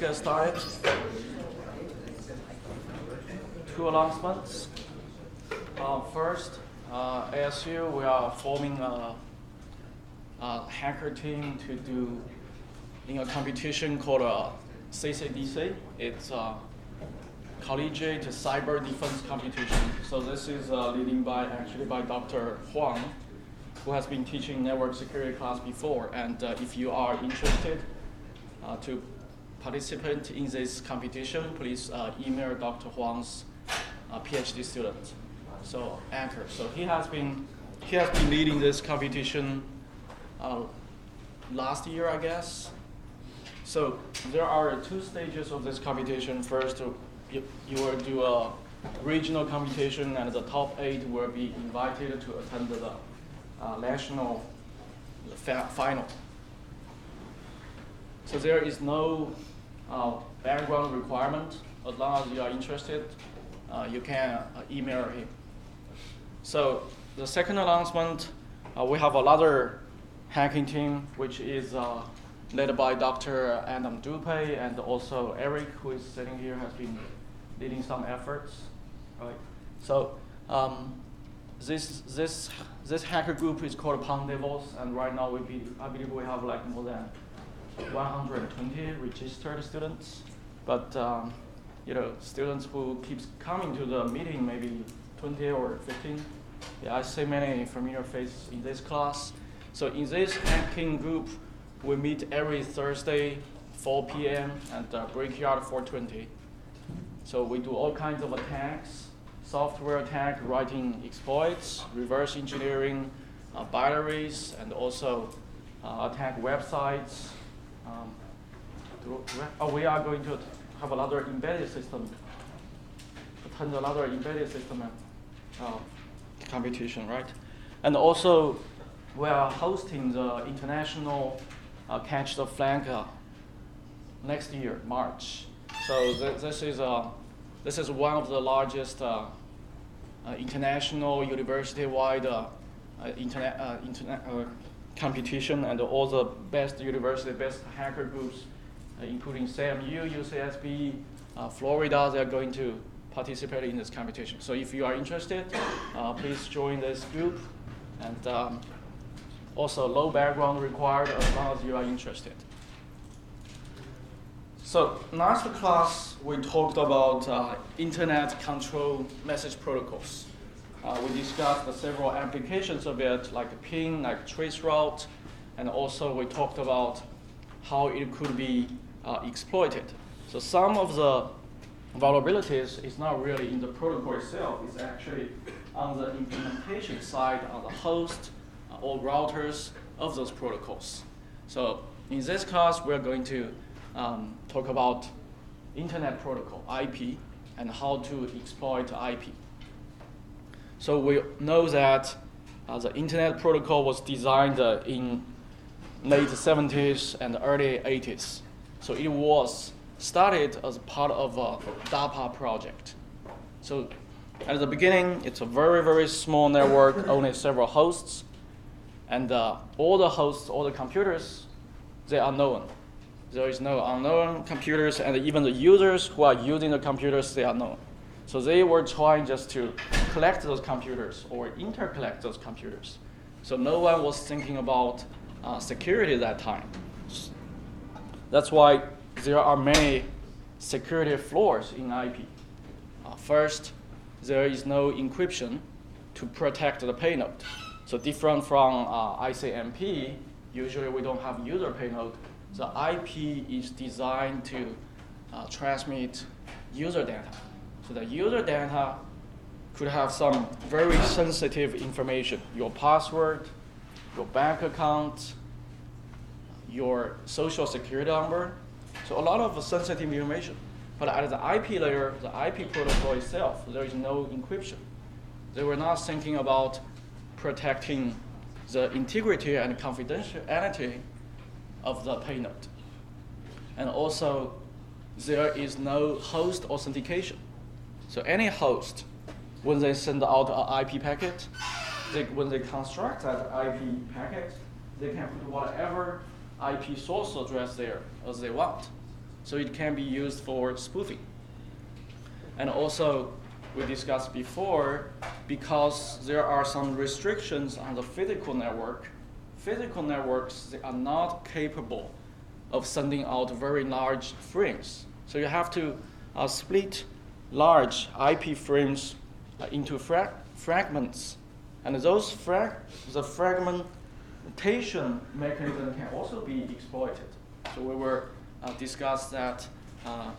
get started. Two announcements. First, ASU, we are forming a hacker team to do in a competition called CSE468. It's a collegiate cyber defense competition. So this is leading by Dr. Huang, who has been teaching network security class before. And if you are interested to participate in this competition, please email Dr. Huang's PhD student. So Anchor. So he has been leading this competition last year, I guess. So there are two stages of this competition. First, you will do a regional competition, and the top 8 will be invited to attend the national final. So there is no background requirement. As long as you are interested, you can email him. So the second announcement, we have another hacking team, which is led by Dr. Adam Dupe, and also Eric, who is sitting here, has been leading some efforts. Right. So this hacker group is called Pound Devils, and right now I believe we have like more than 120 registered students. But students who keeps coming to the meeting, maybe 20 or 15. Yeah, I see many familiar faces in this class. So in this hacking group, we meet every Thursday, 4 p.m. at Brickyard 420. So we do all kinds of attacks, software attack, writing exploits, reverse engineering, binaries, and also attack websites. We are going to have another embedded system, competition, right? And also, we are hosting the international Catch the Flag next year, March. So this is one of the largest international university-wide competition, and all the best hacker groups, including SAMU, UCSB, Florida, they are going to participate in this competition. So if you are interested, please join this group. And also low background required as long as you are interested. So last class, we talked about internet control message protocols. We discussed several applications of it, like ping, like traceroute, and also we talked about how it could be exploited. So some of the vulnerabilities is not really in the protocol itself, it's actually on the implementation side, on the host or routers of those protocols. So in this class, we're going to talk about internet protocol, IP, and how to exploit IP. So we know that the internet protocol was designed in late 70s and early 80s. So it was started as part of a DARPA project. So at the beginning, it's a very, very small network, only several hosts. And all the hosts, all the computers, they are known. There is no unknown computers, and even the users who are using the computers, they are known. So they were trying just to collect those computers or intercollect those computers. So no one was thinking about security at that time. That's why there are many security flaws in IP. First, there is no encryption to protect the payload. So different from ICMP, usually we don't have user payload. The IP is designed to transmit user data. So the user data could have some very sensitive information, your password, your bank account, your social security number. So a lot of sensitive information. But at the IP layer, the IP protocol itself, there is no encryption. They were not thinking about protecting the integrity and confidentiality of the payload. And also, there is no host authentication. So any host, when they send out an IP packet, when they construct that IP packet, they can put whatever IP source address there as they want. So it can be used for spoofing. And also, we discussed before, because there are some restrictions on the physical networks, they are not capable of sending out very large frames. So you have to split large IP frames into fragments. And the fragmentation mechanism can also be exploited. So we will discuss that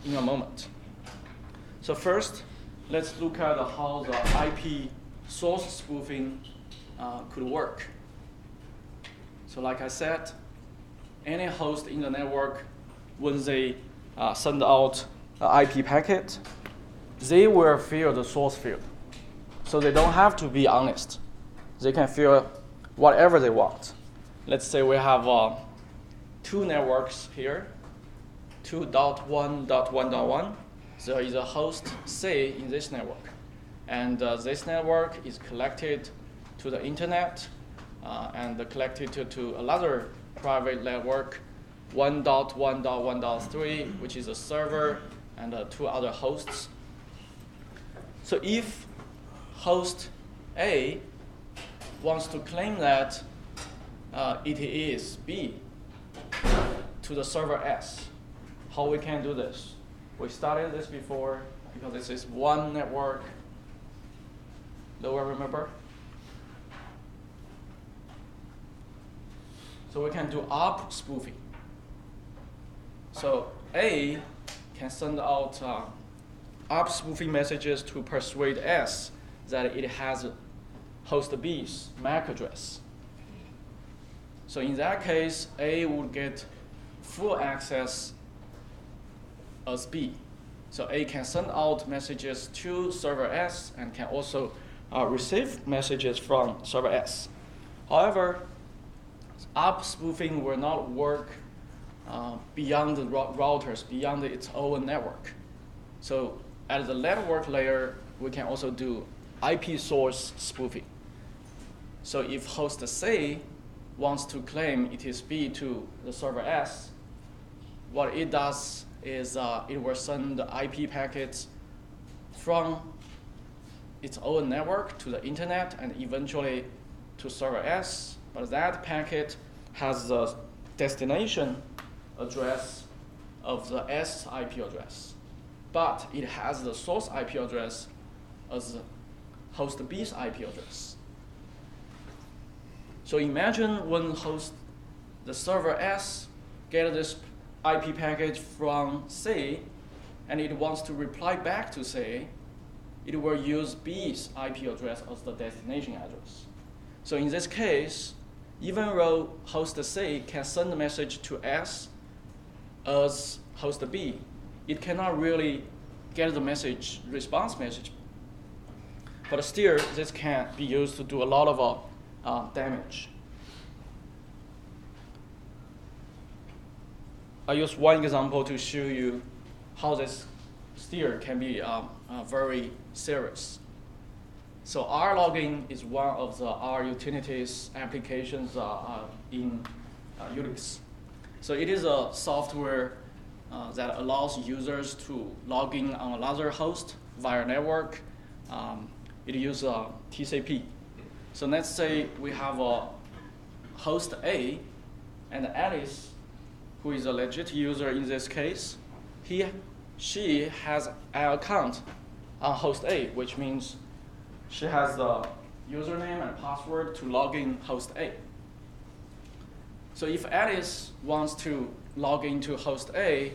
in a moment. So first, let's look at how the IP source spoofing could work. So like I said, any host in the network, when they send out an IP packet, they will fill the source field. So they don't have to be honest. They can fill whatever they want. Let's say we have two networks here, 2.1.1.1. There is a host C in this network. And this network is connected to the internet and connected to another private network, 1.1.1.3, which is a server, and two other hosts. So if host A wants to claim that it is B to the server S, how we can do this? We studied this before because this is one network. Do you remember? So we can do up spoofing. So A can send out up spoofing messages to persuade S that it has host B's MAC address. So in that case, A would get full access as B. So A can send out messages to server S and can also receive messages from server S. However, up spoofing will not work beyond the routers, beyond its own network. So at the network layer, we can also do IP source spoofing. So if host C wants to claim it is B to the server S, what it does is it will send the IP packets from its own network to the internet and eventually to server S. But that packet has the destination address of the S IP address. But it has the source IP address as host B's IP address. So imagine when the server S gets this IP package from C, and it wants to reply back to C, it will use B's IP address as the destination address. So in this case, even though host C can send a message to S as host B, it cannot really get the response message. But still, this can be used to do a lot of damage. I use one example to show you how this still can be very serious. So R logging is one of the R utilities applications in Unix. So it is a software that allows users to log in on another host via network. It uses TCP. So let's say we have a host A and Alice, who is a legit user in this case. She has an account on host A, which means she has the username and password to log in host A. So if Alice wants to log into host A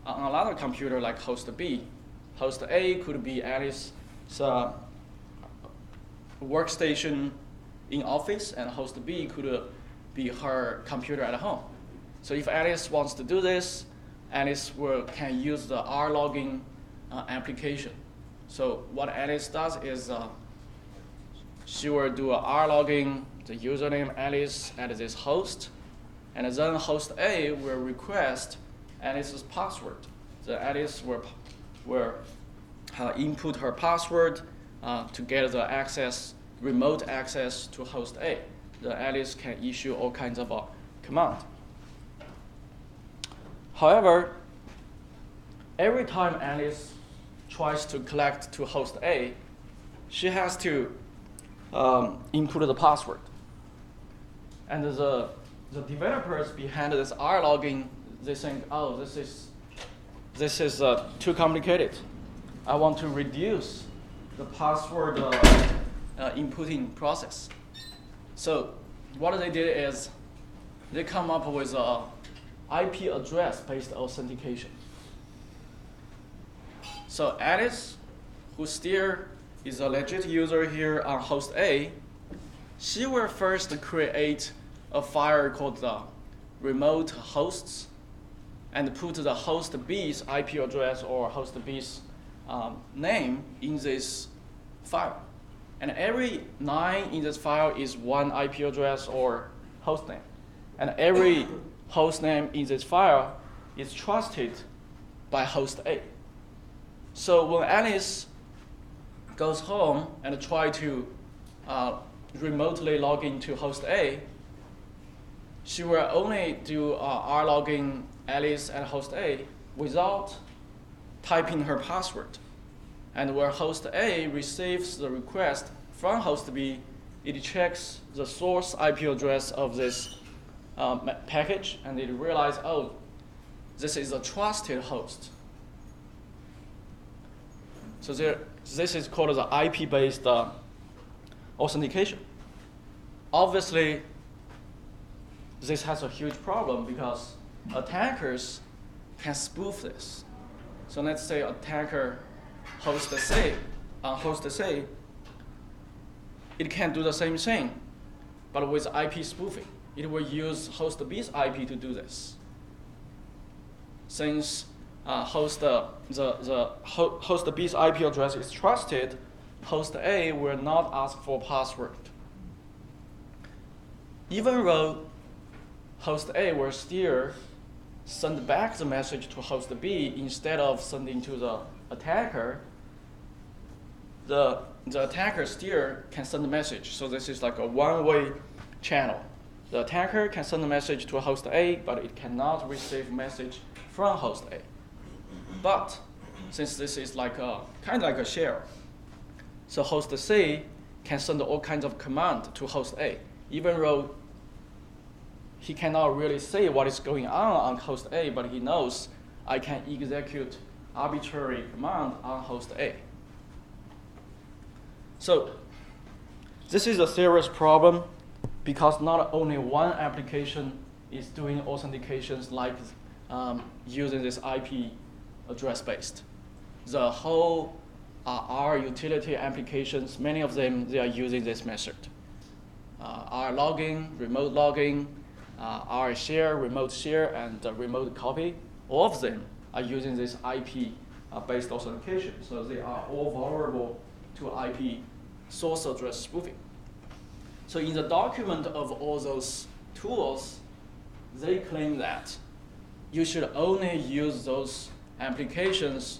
on another computer like host B, host A could be Alice's workstation in office, and host B could be her computer at home. So if Alice wants to do this, Alice can use the R logging application. So what Alice does is she will do a R logging, the username Alice at this host, and then host A will request Alice's password. The Alice will input her password to get the remote access to host A. The Alice can issue all kinds of commands. However, every time Alice tries to collect to host A, she has to input the password. And the developers behind this R logging, they think, oh, this is too complicated. I want to reduce the password inputting process. So what they did is they come up with a IP address-based authentication. So Alice, who still is a legit user here on host A, she will first create a file called the remote hosts and put the host B's IP address or host B's name in this file. And every line in this file is one IP address or host name. And every host name in this file is trusted by host A. So when Alice goes home and try to remotely log into host A, she will only do R logging Alice and host A without typing her password. And when host A receives the request from host B, it checks the source IP address of this package, and it realizes, oh, this is a trusted host. So this is called the IP-based authentication. Obviously, this has a huge problem because attackers can spoof this. So let's say attacker host C, host C, it can do the same thing, but with IP spoofing. It will use host B's IP to do this. Since host B's IP address is trusted, host A will not ask for password. Even though host A will still send back the message to host B instead of sending to the attacker, the attacker still can send a message. So this is like a one-way channel. The attacker can send a message to host A, but it cannot receive message from host A. But since this is like kind of like a shell, so host C can send all kinds of command to host A, even though he cannot really say what is going on host A, but he knows I can execute arbitrary command on host A. So this is a serious problem because not only one application is doing authentications like using this IP address-based. The whole R utility applications, many of them, they are using this method. R logging, remote logging, R share, remote share, and remote copy, all of them are using this IP-based authentication. So they are all vulnerable to IP source address spoofing. So in the document of all those tools, they claim that you should only use those applications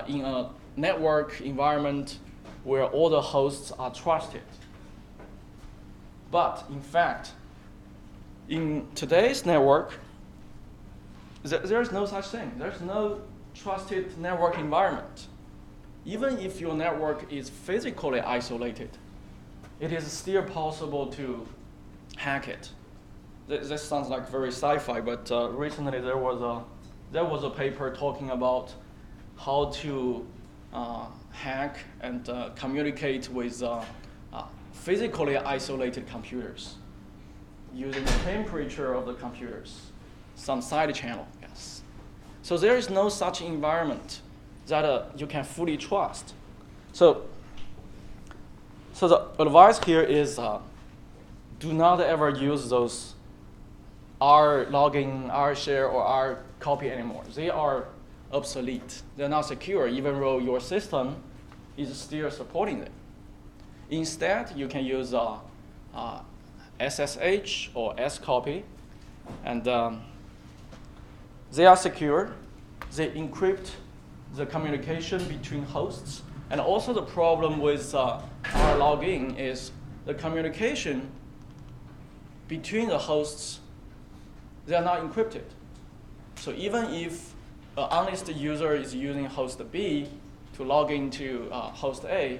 in a network environment where all the hosts are trusted. But in fact, in today's network, there's no such thing. There's no trusted network environment. Even if your network is physically isolated, it is still possible to hack it. This sounds like very sci-fi, but recently there was a paper talking about how to hack and communicate with physically isolated computers using the temperature of the computers, some side channel, yes. So there is no such environment that you can fully trust. So the advice here is do not ever use those R logging, R share, or R copy anymore. They are obsolete. They're not secure, even though your system is still supporting them. Instead, you can use SSH or scopy, and they are secure. They encrypt the communication between hosts. And also the problem with R login is the communication between the hosts, they are not encrypted. So even if an honest user is using host B to log into host A,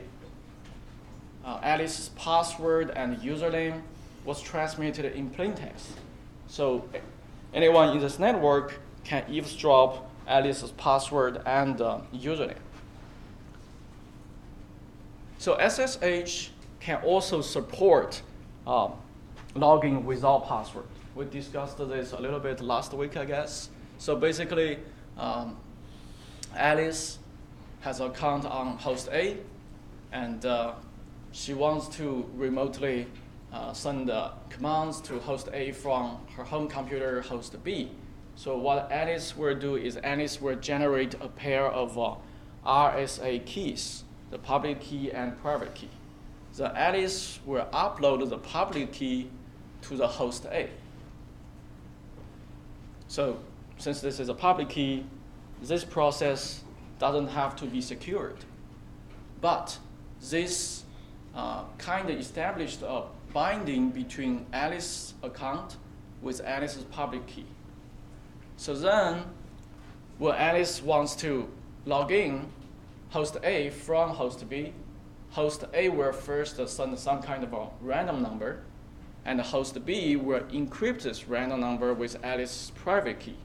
Alice's password and username was transmitted in plain text. So anyone in this network can eavesdrop Alice's password and username. So SSH can also support logging without password. We discussed this a little bit last week, I guess. So basically, Alice has an account on host A, and she wants to remotely send commands to host A from her home computer, host B. So what Alice will do is Alice will generate a pair of RSA keys, the public key and private key. The Alice will upload the public key to the host A. So since this is a public key, this process doesn't have to be secured. But this kind of established a binding between Alice's account with Alice's public key. So then, when Alice wants to log in host A from host B, host A will first send some kind of a random number, and host B will encrypt this random number with Alice's private key,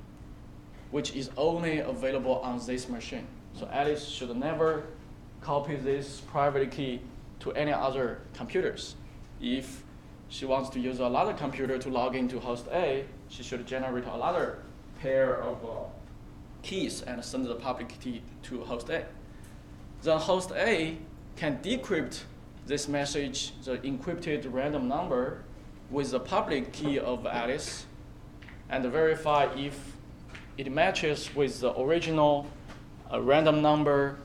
which is only available on this machine. So Alice should never copy this private key to any other computers. If she wants to use another computer to log into host A, she should generate another pair of keys and send the public key to host A. Then host A can decrypt this message, the encrypted random number, with the public key of Alice, and verify if it matches with the original random number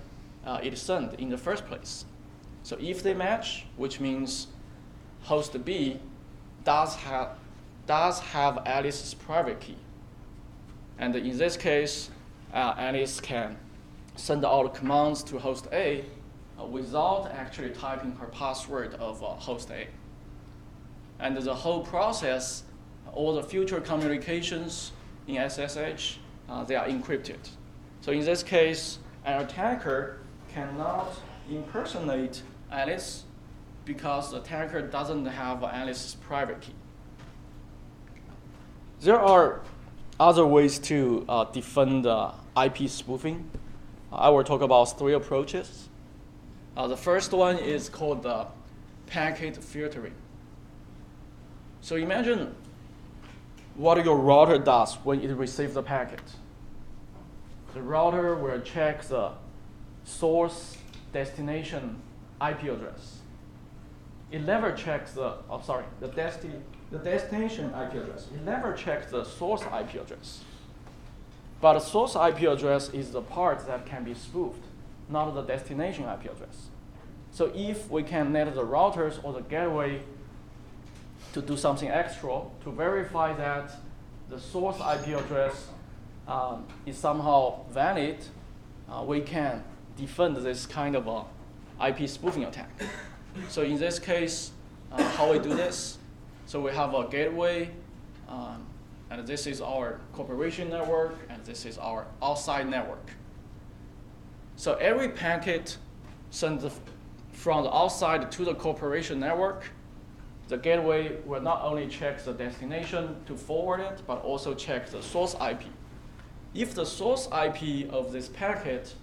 it sent in the first place. So if they match, which means host B does have Alice's private key. And in this case, Alice can send out commands to host A without actually typing her password of host A. And the whole process, all the future communications in SSH, they are encrypted. So in this case, an attacker cannot impersonate Alice because the attacker doesn't have Alice's private key. There are other ways to defend IP spoofing. I will talk about three approaches. The first one is called packet filtering. So imagine what your router does when it receives the packet. The router will check the source destination IP address. It never checks the destination IP address. It never checks the source IP address. But the source IP address is the part that can be spoofed, not the destination IP address. So if we can net the routers or the gateway to do something extra to verify that the source IP address is somehow valid, we can defend this kind of IP spoofing attack. So in this case, how we do this? So we have a gateway, and this is our corporation network, and this is our outside network. So every packet sent from the outside to the corporation network, the gateway will not only check the destination to forward it, but also check the source IP. If the source IP of this packet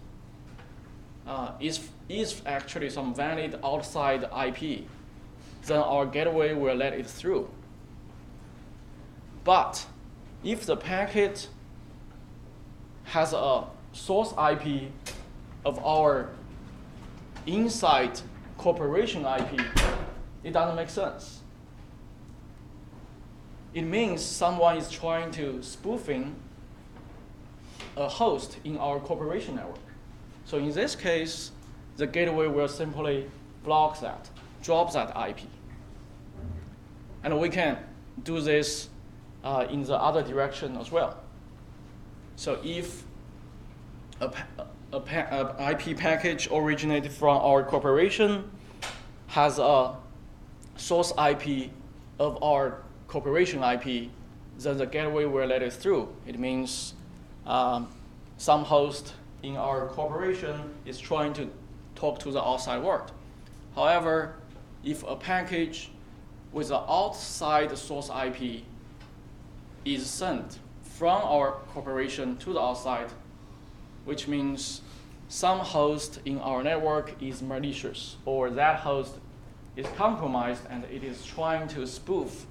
is actually some valid outside IP, then our gateway will let it through. But if the packet has a source IP of our inside corporation IP, it doesn't make sense. It means someone is trying to spoofing a host in our corporation network. So in this case, the gateway will simply block that, drop that IP. And we can do this in the other direction as well. So if a IP package originated from our corporation has a source IP of our corporation IP, then the gateway will let it through. It means some host in our corporation is trying to talk to the outside world. However, if a package with the outside source IP is sent from our corporation to the outside, which means some host in our network is malicious, or that host is compromised and it is trying to spoof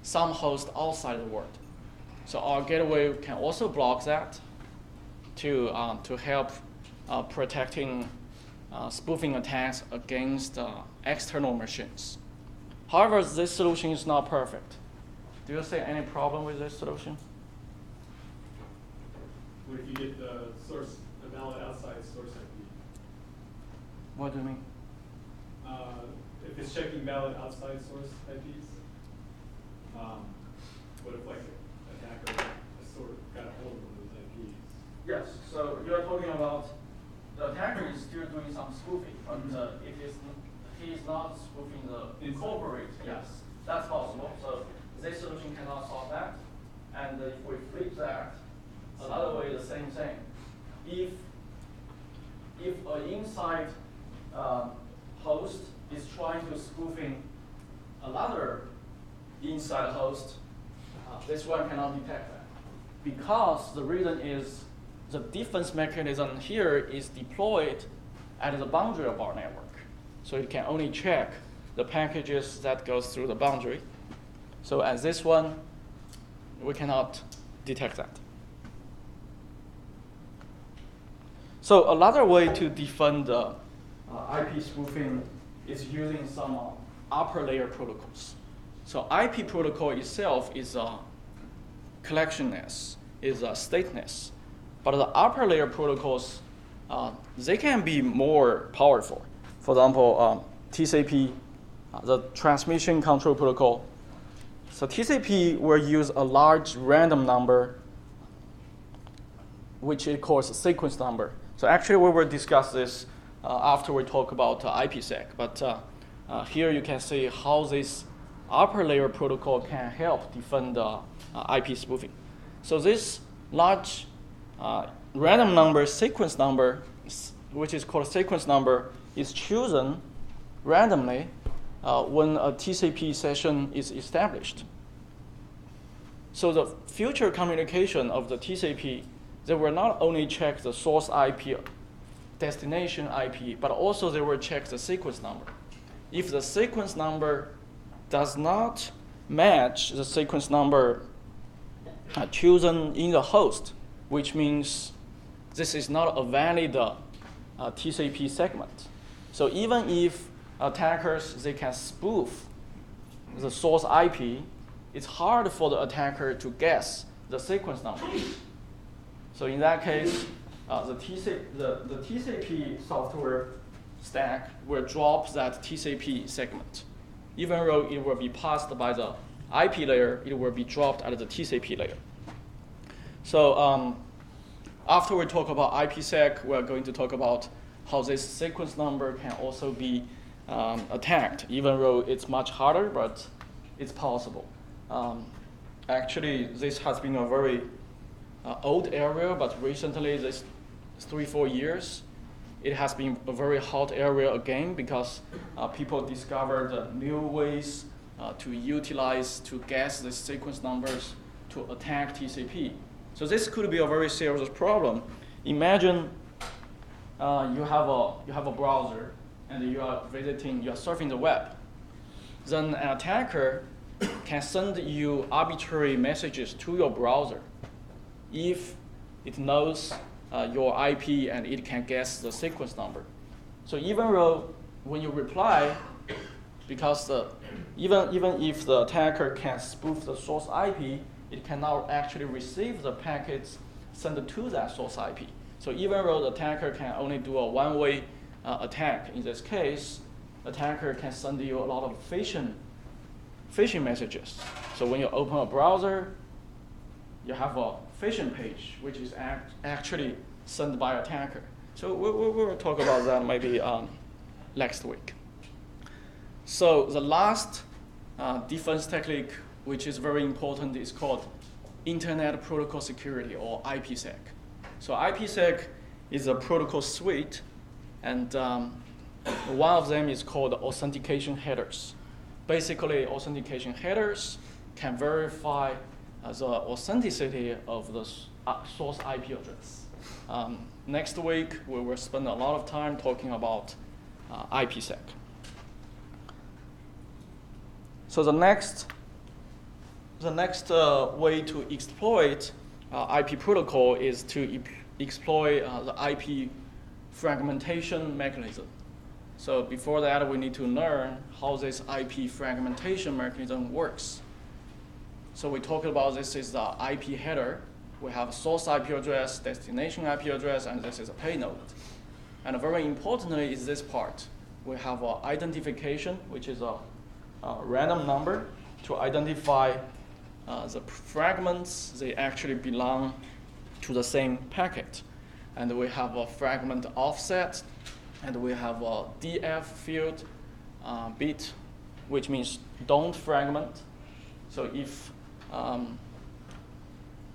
some host outside the world. So our gateway can also block that to help protecting spoofing attacks against external machines. However, this solution is not perfect. Do you see any problem with this solution? What if you get a valid outside source IP? What do you mean? If it's checking valid outside source IPs, what if like an attacker sort of got a hold of one of those IPs? Yes, so you're talking about the attacker is still doing some spoofing, but he is not spoofing the corporate. Yes, that's possible. So this solution cannot solve that. And if we flip that, another way, the same thing. If an inside host is trying to spoofing another inside host, this one cannot detect that. Because the reason is the defense mechanism here is deployed at the boundary of our network. So it can only check the packages that goes through the boundary. So as this one, we cannot detect that. So another way to defend IP spoofing is using some upper layer protocols. So IP protocol itself is a collectionness, is a stateless. But the upper layer protocols, they can be more powerful. For example, TCP, the transmission control protocol. So TCP will use a large random number, which it calls a sequence number. So actually we will discuss this after we talk about IPsec. But here you can see how this upper layer protocol can help defend IP spoofing. So this large random number sequence number, which is called sequence number, is chosen randomly when a TCP session is established. So the future communication of the TCP, they will not only check the source IP, destination IP, but also they will check the sequence number. If the sequence number does not match the sequence number chosen in the host, which means this is not a valid TCP segment. So even if attackers, they can spoof the source IP, it's hard for the attacker to guess the sequence number. So in that case, the TCP software stack will drop that TCP segment. Even though it will be passed by the IP layer, it will be dropped at the TCP layer. So after we talk about IPsec, we're going to talk about how this sequence number can also be attacked, even though it's much harder, but it's possible. Actually, this has been a very old area, but recently, this 3-4 years, it has been a very hot area again because people discovered new ways to utilize, to guess the sequence numbers to attack TCP. So this could be a very serious problem. Imagine you have a browser and you are surfing the web. Then an attacker can send you arbitrary messages to your browser if it knows your IP and it can guess the sequence number. So even though when you reply, because even if the attacker can spoof the source IP, it cannot actually receive the packets sent to that source IP. So even though the attacker can only do a one-way attack, in this case, attacker can send you a lot of phishing messages. So when you open a browser, you have a phishing page, which is actually sent by attacker. So we'll talk about that maybe next week. So the last defense technique, which is very important, is called Internet Protocol Security, or IPsec. So IPsec is a protocol suite, and one of them is called authentication headers. Basically, authentication headers can verify the authenticity of the source IP address. Next week, we will spend a lot of time talking about IPsec. So the next way to exploit IP protocol is to exploit the IP fragmentation mechanism. So before that, we need to learn how this IP fragmentation mechanism works. So we talked about this is the IP header. We have source IP address, destination IP address, and this is a payload. And very importantly is this part. We have identification, which is a random number to identify the fragments. They actually belong to the same packet. And we have a fragment offset, and we have a DF field bit, which means don't fragment. So if, and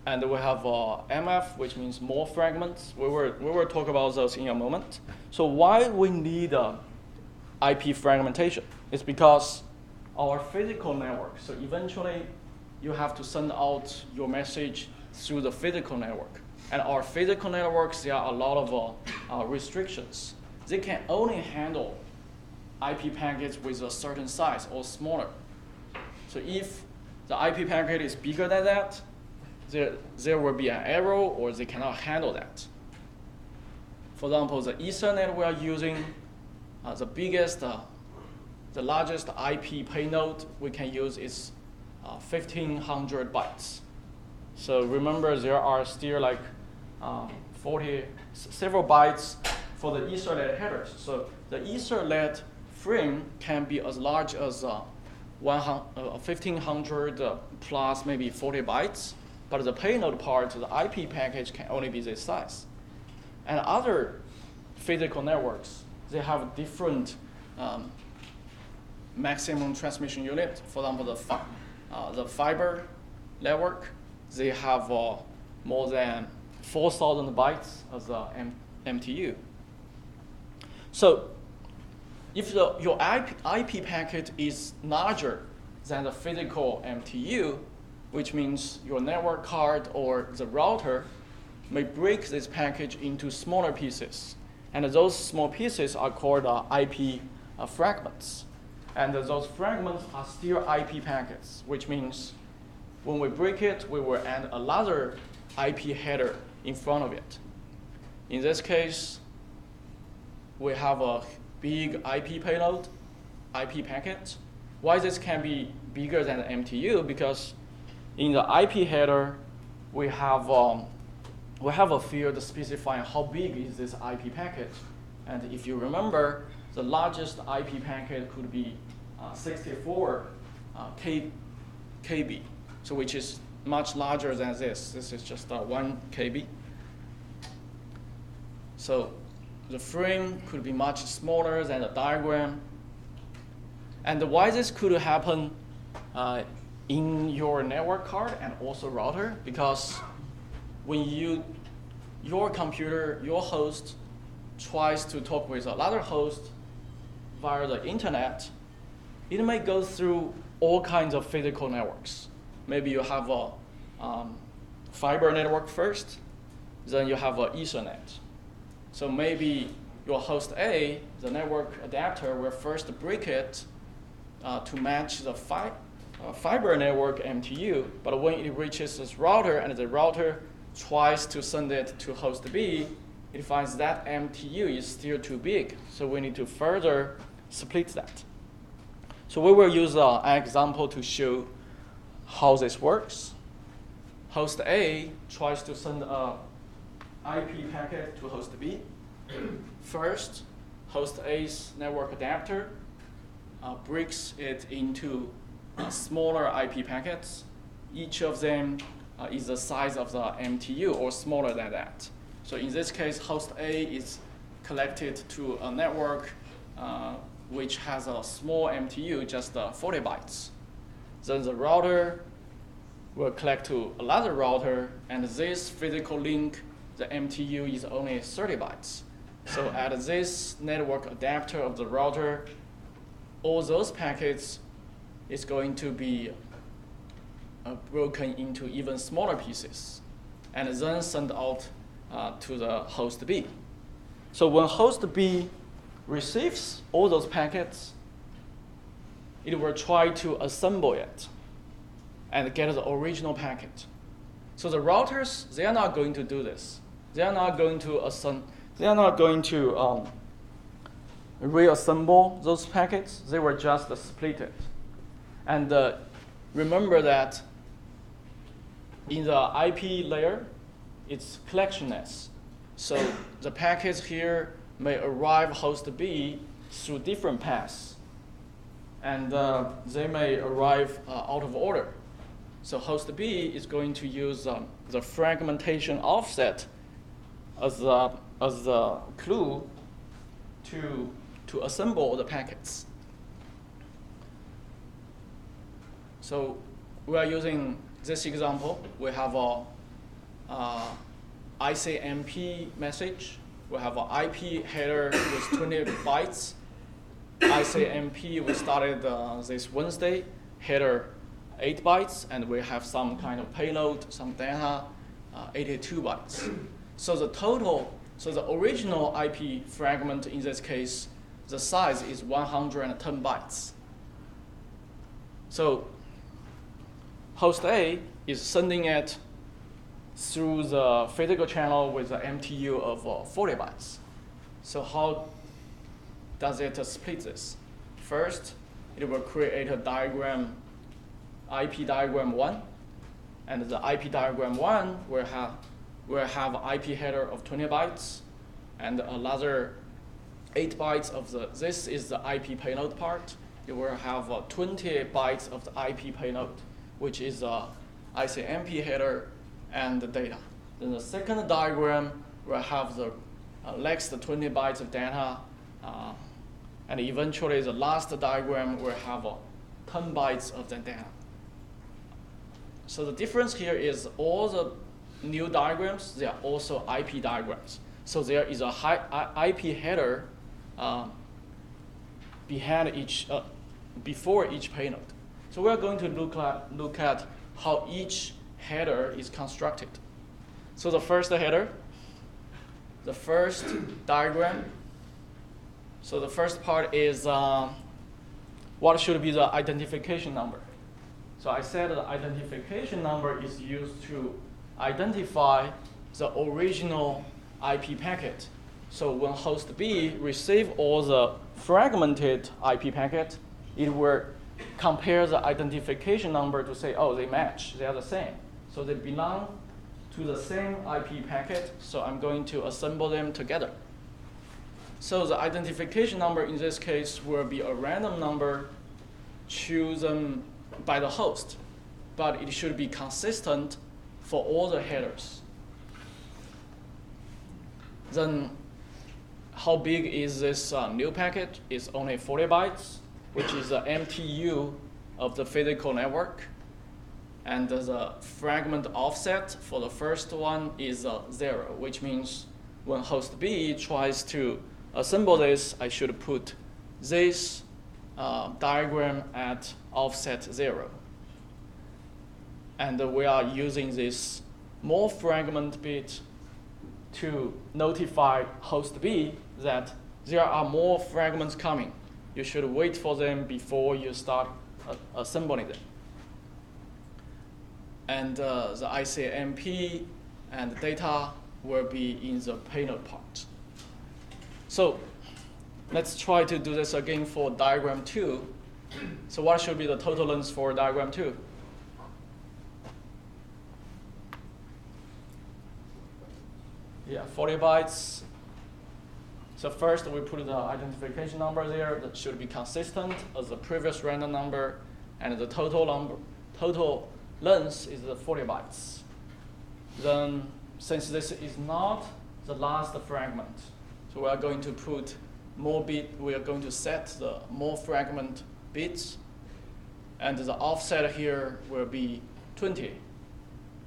we have MF, which means more fragments. We will talk about those in a moment. So why we need IP fragmentation? It's because our physical network, so eventually you have to send out your message through the physical network. And our physical networks, there are a lot of restrictions. They can only handle IP packets with a certain size or smaller. So if the IP packet is bigger than that, there will be an error, or they cannot handle that. For example, the Ethernet we are using, the largest IP payload we can use is 1,500 bytes. So remember, there are still like several bytes for the Ethernet headers. So the Ethernet frame can be as large as 1,500 plus maybe 40 bytes, but the payload part, the IP package, can only be this size. And other physical networks, they have different maximum transmission unit. For example, the fiber network, they have more than 4,000 bytes as a MTU. So if your IP packet is larger than the physical MTU, which means your network card or the router may break this package into smaller pieces. And those small pieces are called IP fragments. And those fragments are still IP packets, which means when we break it, we will add another IP header in front of it. In this case, we have a big IP payload, IP packet. Why this can be bigger than the MTU? Because in the IP header, we have a field specifying how big is this IP packet. And if you remember, the largest IP packet could be 64 KB, so which is much larger than this. This is just 1 KB. So the frame could be much smaller than the diagram. And why this could happen in your network card and also router? Because when your computer, your host, tries to talk with another host via the internet, it may go through all kinds of physical networks. Maybe you have a fiber network first, then you have an Ethernet. So maybe your host A, the network adapter, will first break it to match the fiber network MTU, but when it reaches this router and the router tries to send it to host B, it finds that MTU is still too big, so we need to further split that. So we will use an example to show how this works. Host A tries to send an IP packet to host B. First, host A's network adapter breaks it into smaller IP packets. Each of them is the size of the MTU or smaller than that. So in this case, host A is collected to a network which has a small MTU, just 40 bytes. Then the router will collect to another router, and this physical link the MTU is only 30 bytes. So at this network adapter of the router, all those packets is going to be broken into even smaller pieces and then sent out to the host B. So when host B receives all those packets, it will try to assemble it and get the original packet. So the routers, they are not going to do this. They are not going to reassemble those packets. They will just split it. And remember that in the IP layer, it's collectionless. So the packets here may arrive host B through different paths. And they may arrive out of order. So host B is going to use the fragmentation offset as the clue to assemble the packets. So we are using this example. We have a ICMP message. We have an IP header with 20 bytes. ICMP, we started this Wednesday, header 8 bytes, and we have some kind of payload, some data, 82 bytes. So the original IP fragment in this case, the size is 110 bytes. So host A is sending it through the physical channel with an MTU of 40 bytes. So how does it split this? First, it will create a diagram, IP diagram 1, and the IP diagram 1 will have IP header of 20 bytes, and another 8 bytes of this is the IP payload part. It will have 20 bytes of the IP payload, which is the ICMP header and the data. Then the second diagram will have the next 20 bytes of data, and eventually the last diagram will have 10 bytes of the data. So the difference here is all the new diagrams, they are also IP diagrams. So there is a IP header before each payload. So we're going to look at how each header is constructed. So the first header, the first diagram. So the first part is what should be the identification number. So I said the identification number is used to identify the original IP packet. So when host B receives all the fragmented IP packet, it will compare the identification number to say, oh, they match, they are the same. So they belong to the same IP packet, so I'm going to assemble them together. So the identification number in this case will be a random number chosen by the host, but it should be consistent for all the headers. Then how big is this new packet? It's only 40 bytes, which is the MTU of the physical network. And the fragment offset for the first one is 0, which means when host B tries to assemble this, I should put this diagram at offset 0. And we are using this more fragment bit to notify host B that there are more fragments coming. You should wait for them before you start assembling them. And the ICMP and data will be in the payload part. So let's try to do this again for diagram 2. So what should be the total length for diagram 2? Yeah, 40 bytes. So first we put the identification number there that should be consistent as the previous random number, and the total length is the 40 bytes. Then since this is not the last fragment, so we are going to put more bit, we are going to set the more fragment bits, and the offset here will be 20,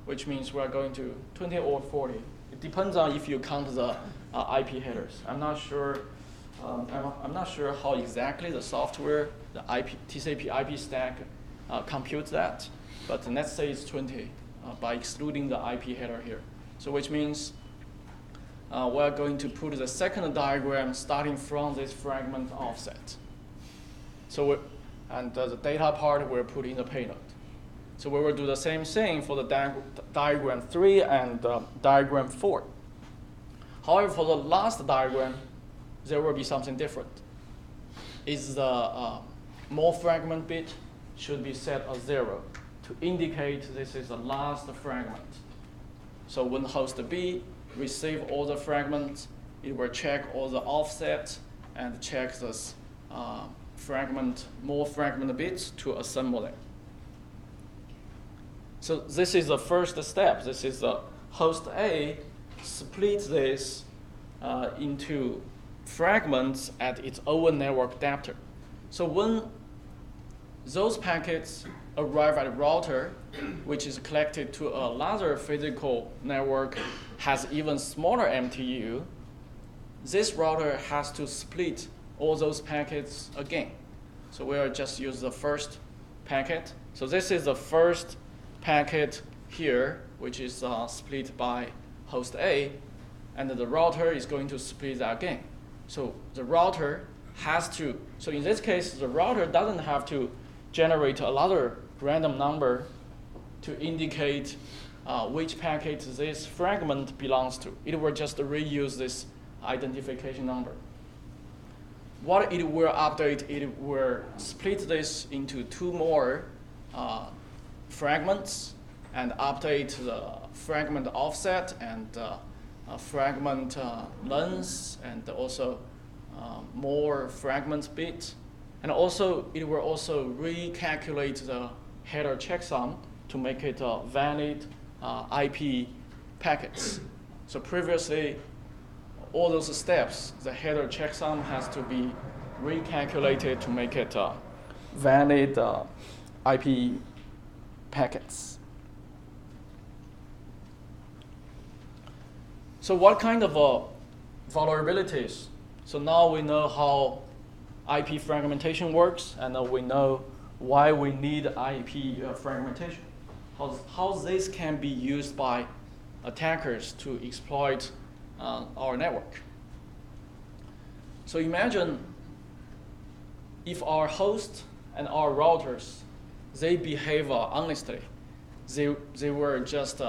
which means we are going to 20 or 40. It It depends on if you count the IP headers. I'm not sure. I'm not sure how exactly the software, the TCP IP stack computes that, but let's say it's 20 by excluding the IP header here. So which means we're going to put the second diagram starting from this fragment offset. So the data part we'll put in the payload. So we will do the same thing for the diagram 3 and diagram 4. However, for the last diagram, there will be something different. Is the more fragment bit should be set as 0 to indicate this is the last fragment. So when host B receive all the fragments, it will check all the offset and check this more fragment bits to assemble them. So this is the first step. This is the host A split this into fragments at its own network adapter. So when those packets arrive at a router, which is connected to another physical network, has even smaller MTU, this router has to split all those packets again. So we'll just use the first packet. So this is the first packet here, which is split by host A, and the router is going to split that again. So the router has to, so in this case, the router doesn't have to generate another random number to indicate which packet this fragment belongs to. It will just reuse this identification number. What it will update, it will split this into 2 more fragments and update the fragment offset and fragment length and also more fragment bit. And also, it will also recalculate the header checksum to make it valid IP packets. So previously, all those steps, the header checksum has to be recalculated to make it valid IP packets. So what kind of vulnerabilities? So now we know how IP fragmentation works, and we know why we need IP fragmentation. How this can be used by attackers to exploit our network. So imagine if our host and our routers, they behave honestly. They were just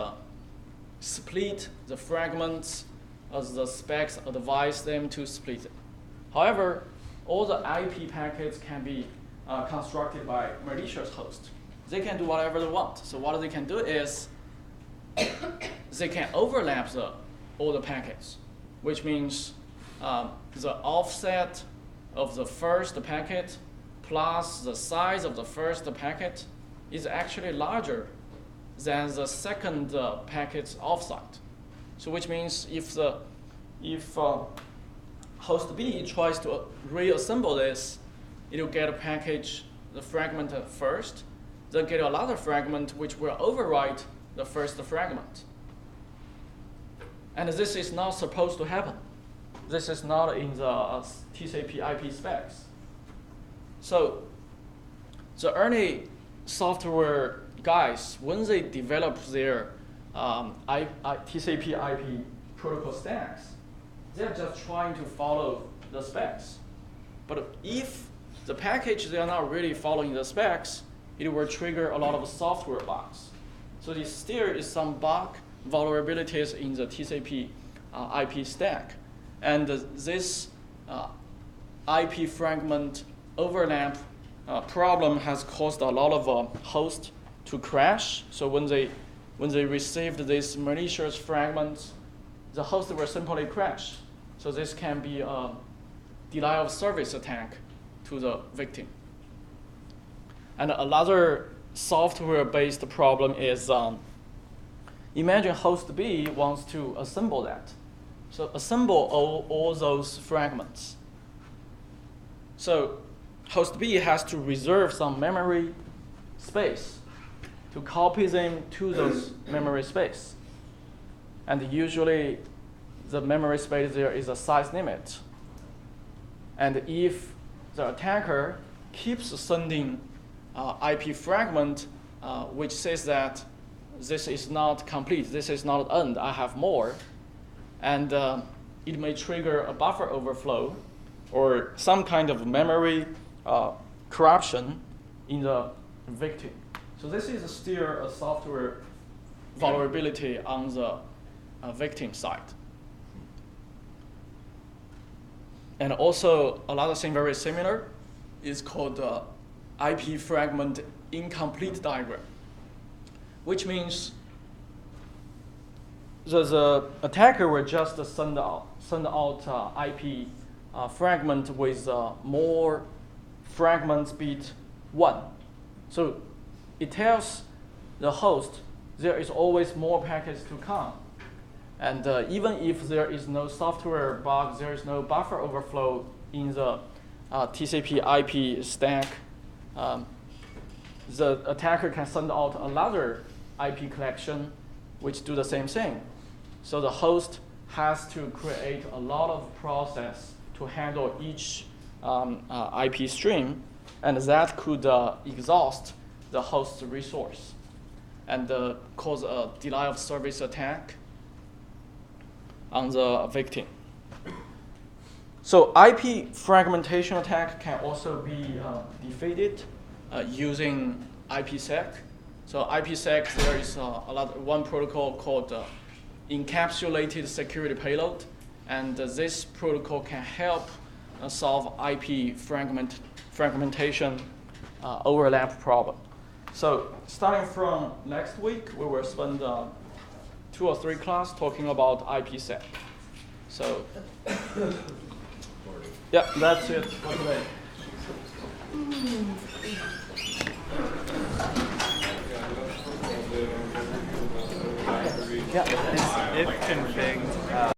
split the fragments as the specs advise them to split it. However, all the IP packets can be constructed by malicious hosts. They can do whatever they want. So what they can do is they can overlap all the packets, which means the offset of the first packet plus the size of the first packet is actually larger than the second packet's offset. So which means if host B tries to reassemble this, it will get a package, the fragment first, then get another fragment which will overwrite the first fragment. And this is not supposed to happen. This is not in the TCP IP specs. So the early software guys, when they develop their TCP IP protocol stacks, they're just trying to follow the specs. But if the package, they are not really following the specs, it will trigger a lot of software bugs. So there still is some bug vulnerabilities in the TCP IP stack. And this IP fragment overlap problem has caused a lot of hosts to crash. So when they received these malicious fragments, the host will simply crash. So this can be a denial of service attack to the victim. And another software-based problem is imagine host B wants to assemble that. So assemble all those fragments. So host B has to reserve some memory space to copy them to those memory space. And usually the memory space there is a size limit. And if the attacker keeps sending IP fragment which says that this is not complete, this is not end, I have more, and it may trigger a buffer overflow or some kind of memory corruption in the victim. So this is still a software vulnerability on the victim side. And also another thing very similar is called IP fragment incomplete diagram, which means the attacker will just send out IP fragment with more fragments bit 1. So it tells the host there is always more packets to come. And even if there is no software bug, there is no buffer overflow in the TCP IP stack, the attacker can send out another IP collection which do the same thing. So the host has to create a lot of process to handle each IP stream, and that could exhaust the host's resource and cause a denial of service attack on the victim. So IP fragmentation attack can also be defeated using IPsec. So IPsec, there is one protocol called encapsulated security payload, and this protocol can help solve IP fragmentation overlap problem. So starting from next week, we will spend 2 or 3 classes talking about IPsec. So yeah, that's it for today. Yeah, if config